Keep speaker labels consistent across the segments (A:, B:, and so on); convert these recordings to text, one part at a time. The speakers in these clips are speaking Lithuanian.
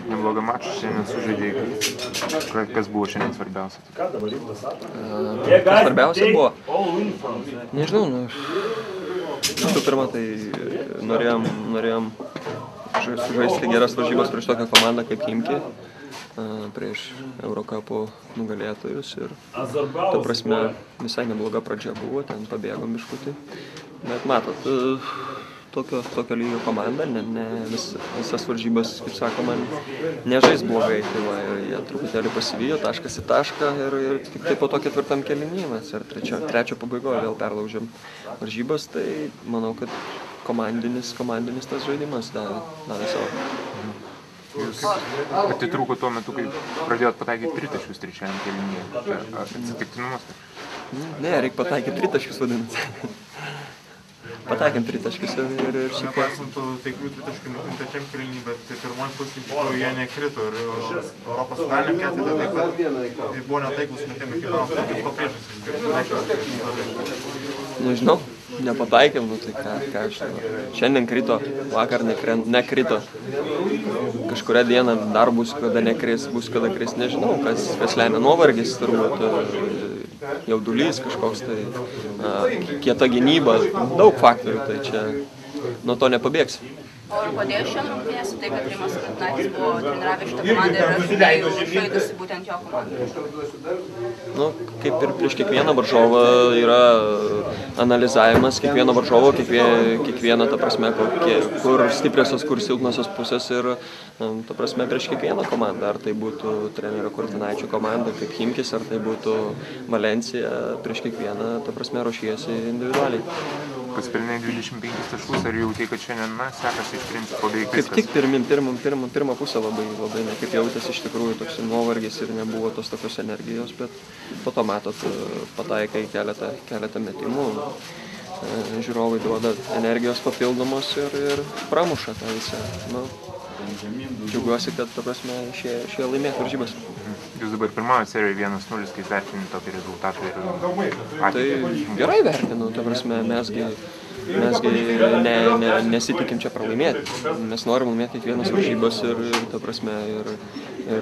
A: Neblogą mačą šiandien sužaidėjai. Kas buvo šiandien svarbiausia?
B: Svarbiausia buvo, nežinau, visų pirma, tai norėjom žaisti geras varžybas prieš tokią komandą kaip Chimki, prieš Eurokapo nugalėtojus ir ta prasme visai nebloga pradžia buvo, ten pabėgom biškutį, bet matot, tokio lygio komanda, visas varžybas, kaip sakoma, nežais blogai, tai va, jie truputėlį pasivijo, taškas į tašką ir tik tai po to ketvirtam kėliny mes ir trečio pabaigoje vėl perlaužėm varžybas, tai manau, kad komandinis tas žaidimas davė savo.
A: Jūs atitrūko tuo metu, kai pradėjot pataikyti tritaškius trečiajam kėlinyje. Atsitiktinumas?
B: Ne, reikia pataikyti tritaškius vadinasi. Pataikėm tritaškius ir šiek tiek.
C: Nepaisant taiklių tritaškių trečiam kėliny, bet pirmoji pusė jie nekrito ir Europos finaliniam ketvirtį taip pat buvo netaiklus metimai iki galo. Ko priežastis?
B: Nežinau, nepataikėm, tai ką aš žinau. Šiandien krito, vakar nekrito. Kažkuria diena dar bus, kada nekris, bus, kada kris, nežinau, kas lemia nuovargis, turbūt jaudulys kažkoks, tai kieta gynyba, daug faktorių, tai čia nuo to nepabėgsi.
D: O kodėl šiandien rungtynėse tai, kad Rimas Kurtinaitis buvo treniravę šitą komandą ir žaidėjų žaidusi būtent jo komandai?
B: Kaip ir prieš kiekvieną varžovą yra analizavimas, kiekvieno varžovo, kiekvieną, ta prasme, kur stipriosios, kur silpnosios pusės ir, ta prasme, prieš kiekvieną komandą. Ar tai būtų trenerio Kurtinaičio komanda kaip Chimkis, ar tai būtų Valencija, prieš kiekvieną, ta prasme, ruošiesi individualiai.
A: Pasipelnai 25 taškus, ar jautei, kad šiandien, sekasi iš principo beveik viskas?
B: Kaip tik pirmą pusę labai kaip jautėsi iš tikrųjų toks nuovargis ir nebuvo tos tokios energijos, bet po to matot, pataikai keletą metimų, žiūrovai duoda energijos papildomos ir pramuša tą visą. Džiaugiuosi, kad, ta prasme, išėjo laimėti varžybas.
A: Jūs dabar pirmavote serijoje 1-0, kaip vertini tokį rezultatą ir ateitį?
B: Tai gerai vertinu, ta prasme, mesgi nesitikim čia pralaimėti. Mes norim laimėti kiekvienas varžybas ir, ta prasme, ir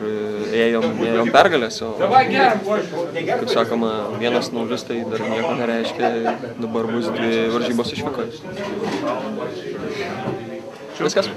B: ėjom pergalės, o, kaip sakoma, 1-0 tai dar nieko nereiškia, dabar bus 2 varžybos išvykoje. Viskas.